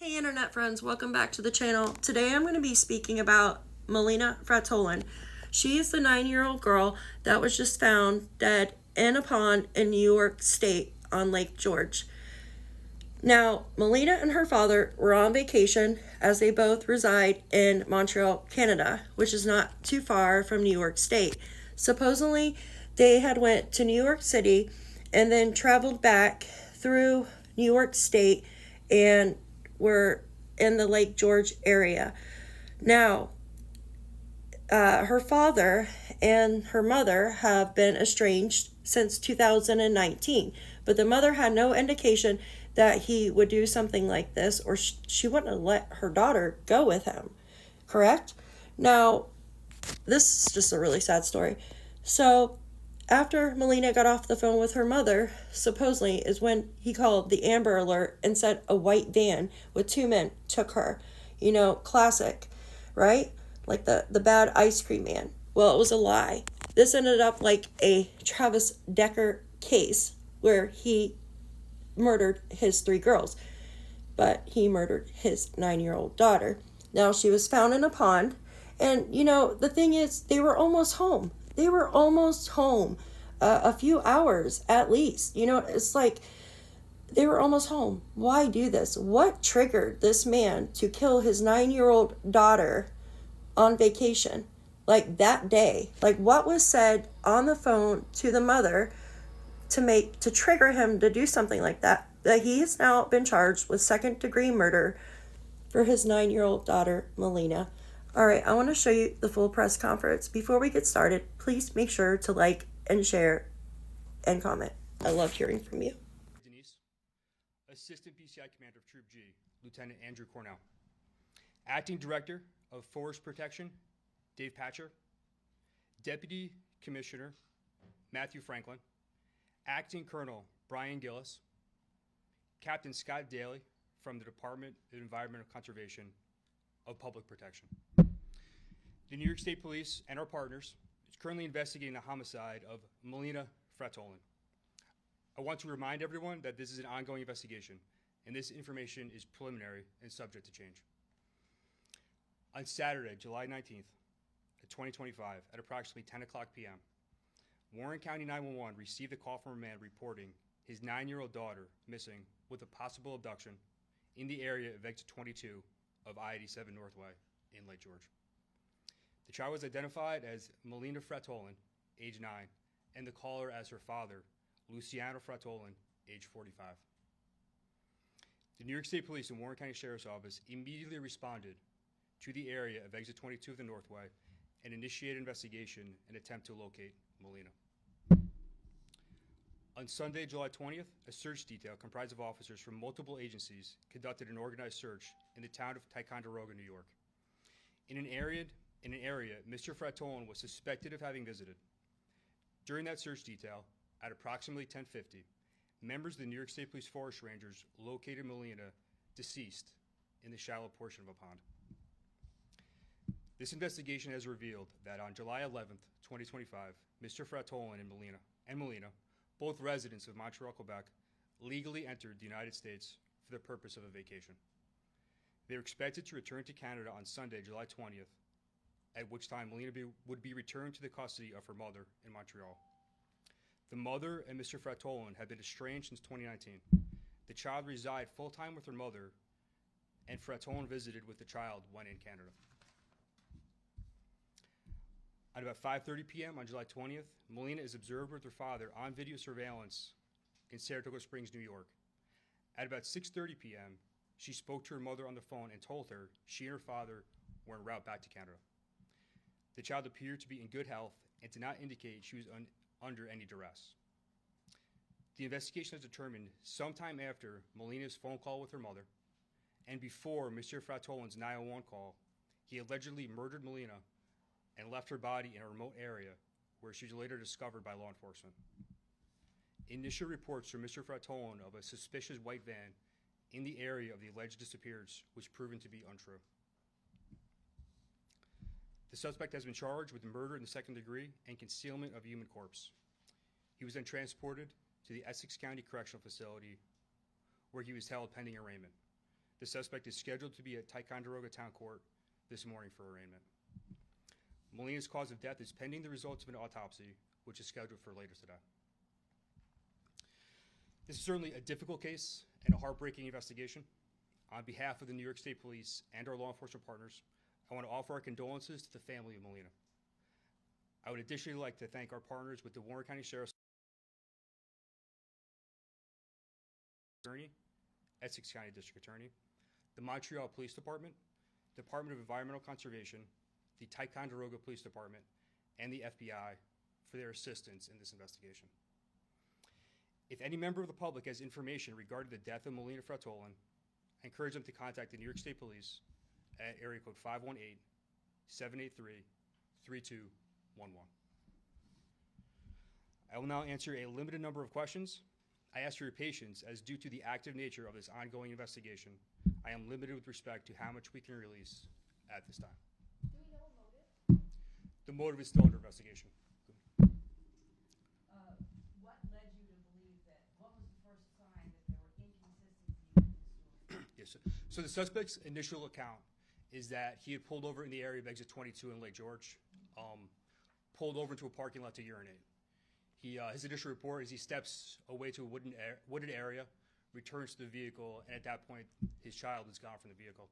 Hey internet friends, welcome back to the channel. Today I'm going to be speaking about Melina Frattolin. She is the 9-year-old girl that was just found dead in a pond in New York State on Lake George. Now, Melina and her father were on vacation as they both reside in Montreal, Canada, which is not too far from New York State. Supposedly, they had went to New York City and then traveled back through New York State and were in the Lake George area. Now, her father and her mother have been estranged since 2019, but the mother had no indication that he would do something like this, or she wouldn't have let her daughter go with him, correct? Now, this is just a really sad story. So, after Melina got off the phone with her mother, supposedly is when he called the Amber Alert and said a white van with 2 men took her. You know, classic, right? Like the bad ice cream man. Well, it was a lie. This ended up like a Travis Decker case where he murdered his 3 girls, but he murdered his 9-year-old daughter. Now, she was found in a pond, and, you know, the thing is, they were almost home. They were almost home, a few hours at least. You know, it's like they were almost home. Why do this? What triggered this man to kill his 9-year-old daughter on vacation, like that day? Like, what was said on the phone to the mother to trigger him to do something like that? That he has now been charged with 2nd-degree murder for his 9-year-old daughter, Melina. All right, I want to show you the full press conference. Before we get started, please make sure to like and share and comment. I love hearing from you. Denise, Assistant PCI Commander of Troop G, Lieutenant Andrew Cornell. Acting Director of Forest Protection, Dave Patcher. Deputy Commissioner, Matthew Franklin. Acting Colonel, Brian Gillis. Captain Scott Daly from the Department of Environmental Conservation of Public Protection. The New York State Police and our partners is currently investigating the homicide of Melina Frattolin. I want to remind everyone that this is an ongoing investigation, and this information is preliminary and subject to change. On Saturday, July 19th, 2025, at approximately 10 o'clock p.m., Warren County 911 received a call from a man reporting his 9-year-old daughter missing with a possible abduction in the area of exit 22 of I-87 Northway in Lake George. The child was identified as Melina Frattolin, age 9, and the caller as her father, Luciano Frattolin, age 45. The New York State Police and Warren County Sheriff's Office immediately responded to the area of exit 22 of the Northway and initiated investigation in an attempt to locate Melina. On Sunday, July 20th, a search detail comprised of officers from multiple agencies conducted an organized search in the town of Ticonderoga, New York. In an area Mr. Frattolin was suspected of having visited. During that search detail, at approximately 10:50, members of the New York State Police Forest Rangers located Melina deceased in the shallow portion of a pond. This investigation has revealed that on July 11th, 2025, Mr. Frattolin and Melina, both residents of Montreal, Quebec, legally entered the United States for the purpose of a vacation. They were expected to return to Canada on Sunday, July 20th, at which time Melina would be returned to the custody of her mother in Montreal. The mother and Mr. Frattolin had been estranged since 2019. The child resided full-time with her mother, and Frattolin visited with the child when in Canada. At about 5:30 p.m. on July 20th, Melina is observed with her father on video surveillance in Saratoga Springs, New York. At about 6:30 p.m., she spoke to her mother on the phone and told her she and her father were en route back to Canada. The child appeared to be in good health and did not indicate she was under any duress. The investigation has determined sometime after Melina's phone call with her mother and before Mr. Frattolin's 911 call, he allegedly murdered Melina and left her body in a remote area where she was later discovered by law enforcement. Initial reports from Mr. Frattolin of a suspicious white van in the area of the alleged disappearance was proven to be untrue. The suspect has been charged with murder in the 2nd degree and concealment of a human corpse. He was then transported to the Essex County Correctional Facility where he was held pending arraignment. The suspect is scheduled to be at Ticonderoga Town Court this morning for arraignment. Melina's cause of death is pending the results of an autopsy, which is scheduled for later today. This is certainly a difficult case and a heartbreaking investigation. On behalf of the New York State Police and our law enforcement partners, I want to offer our condolences to the family of Melina. I would additionally like to thank our partners with the Warren County Sheriff's Attorney, Essex County District Attorney, the Montreal Police Department, Department of Environmental Conservation, the Ticonderoga Police Department, and the FBI for their assistance in this investigation. If any member of the public has information regarding the death of Melina Frattolin, I encourage them to contact the New York State Police at area code 518-783-3211. I will now answer a limited number of questions. I ask for your patience, as due to the active nature of this ongoing investigation, I am limited with respect to how much we can release at this time. Do we know a motive? The motive is still under investigation. What led you to believe that? What was the first sign that there were inconsistencies in the story? Yes, so the suspect's initial account is that he had pulled over in the area of exit 22 in Lake George, pulled over into a parking lot to urinate. His initial report is he steps away to a wooded area, returns to the vehicle, and at that point, his child is gone from the vehicle.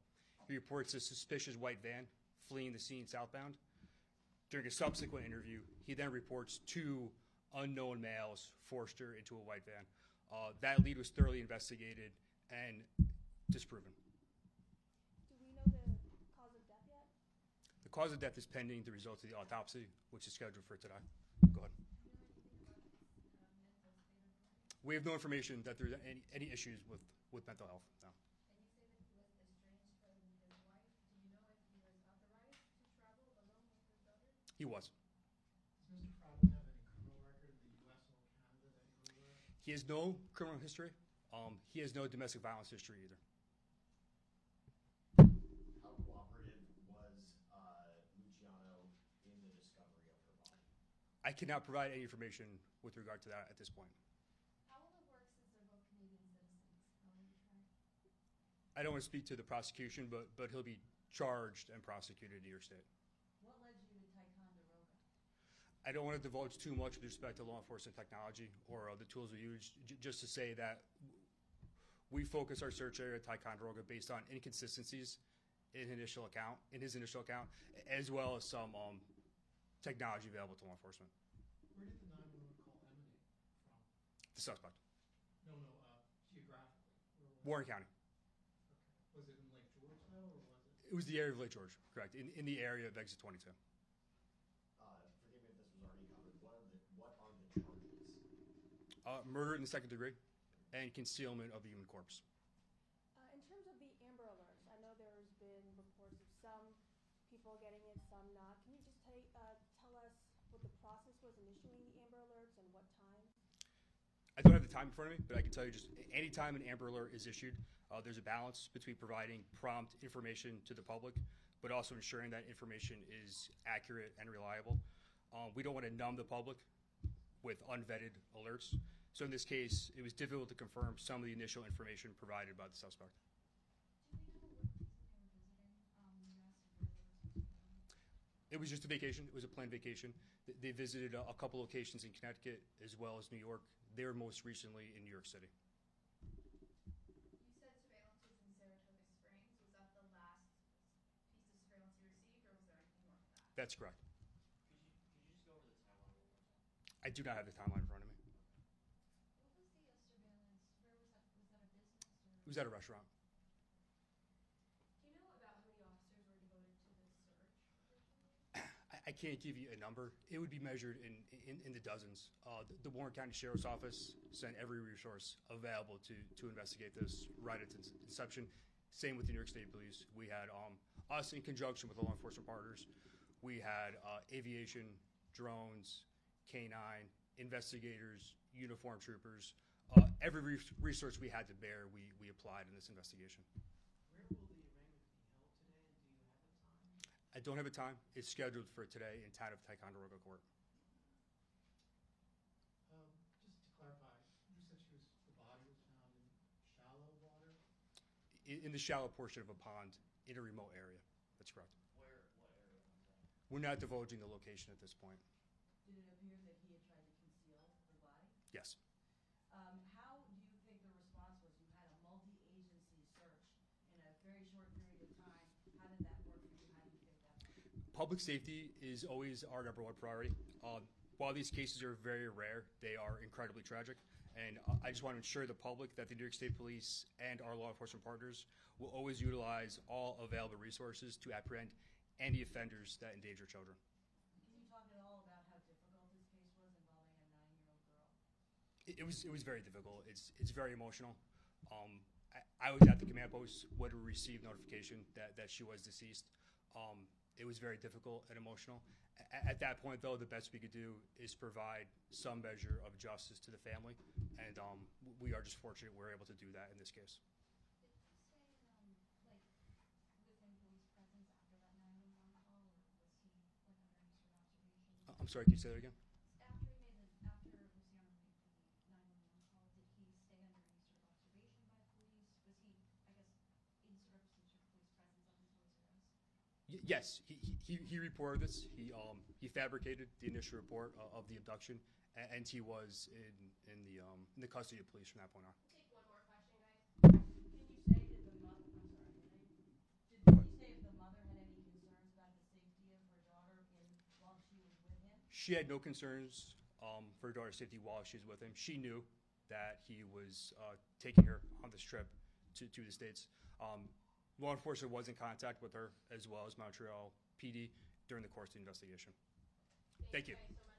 He reports a suspicious white van fleeing the scene southbound. During a subsequent interview, he then reports two unknown males forced her into a white van. That lead was thoroughly investigated and disproven. Do we know the cause of death yet? The cause of death is pending the results of the autopsy, which is scheduled for today. Go ahead. We have no information that there's any issues with mental health, no. And you say that he was estranged from his wife. Do you know if he was authorized to travel alone with his daughter? He was. Does Mr. Frattolin have any criminal record in the U.S. or Canada that you're aware of? He has no criminal history. He has no domestic violence history either. How cooperative was Luciano in the discovery of her body? I cannot provide any information with regard to that at this point. How will it work since they're both Canadian citizens? How will you try? I don't want to speak to the prosecution, but he'll be charged and prosecuted in New York State. What led you to Ticonderoga? I don't want to divulge too much with respect to law enforcement technology or the tools we use, just to say that we focus our search area at Ticonderoga based on inconsistencies in his initial account, as well as some technology available to law enforcement. Where did the 911 call emanate from? The suspect, No, geographically. Where was Warren it? County. Okay. Was it in Lake George, though, or was it? It was the area of Lake George, correct, in the area of exit 22. Forgive me if this was already covered. What are the charges? Murder in the second degree and concealment of the human corpse. In terms of the Amber Alerts, I know there's been reports of some people getting it, some not. Can you just tell us what the process was in issuing the Amber Alerts and what time? I don't have the time in front of me, but I can tell you just any time an Amber Alert is issued, there's a balance between providing prompt information to the public, but also ensuring that information is accurate and reliable. We don't want to numb the public with unvetted alerts. So in this case, it was difficult to confirm some of the initial information provided by the suspect. Do we know what reason they were visiting the U.S. or where they were supposed to be going? It was just a vacation. It was a planned vacation. They visited a couple locations in Connecticut as well as New York. They were most recently in New York City. You said surveillance was in Saratoga Springs. Was that the last piece of surveillance you received, or was there anything more than that? That's correct. Could you just go over the timeline one more time? I do not have the timeline in front of me. What was the surveillance? Where was that? Was that a business or? It was at a restaurant. Do you know about how many officers were devoted to this search originally? I can't give you a number. It would be measured in the dozens. The Warren County Sheriff's Office sent every resource available to investigate this right at its inception. Same with the New York State Police. We had us in conjunction with the law enforcement partners. We had aviation, drones, K-9, investigators, uniformed troopers. Every resource we had to bear, we applied in this investigation. Where will the arraignment be held today, and do you have a time? I don't have a time. It's scheduled for today in town of Ticonderoga Court. Just to clarify, you said the body was found in shallow water? in the shallow portion of a pond in a remote area. That's correct. What area was that? We're not divulging the location at this point. Did it appear that he had tried to conceal the body? Yes. How do you think the response was? You had a multi-agency search in a very short period of time. How did that work for you? How do you think that worked? Public safety is always our number one priority. While these cases are very rare, they are incredibly tragic. And I just want to ensure the public that the New York State Police and our law enforcement partners will always utilize all available resources to apprehend any offenders that endanger children. Can you talk at all about how difficult this case was involving a 9-year-old girl? It was very difficult. It's very emotional. I was at the command post when we received notification that she was deceased. It was very difficult and emotional. At that point, though, the best we could do is provide some measure of justice to the family, and we are just fortunate we're able to do that in this case. Did he stay, like, within police presence after that 911 call, or was he, like, under any sort of observation? I'm sorry, can you say that again? After Luciano made the 911 call, did he stay under any sort of observation by police? Was he, I guess, in sort of some sort of police presence up until his arrest? Yes, he reported this. He fabricated the initial report of the abduction, and he was in the custody of police from that point on. Take one more question, guys. Can you say that the mother, I'm sorry, did you say if the mother had any concerns about the safety of her daughter while she was with him? She had no concerns for her daughter's safety while she was with him. She knew that he was taking her on this trip to the States. Law enforcement was in contact with her, as well as Montreal PD, during the course of the investigation. Thank you. Guys, so much.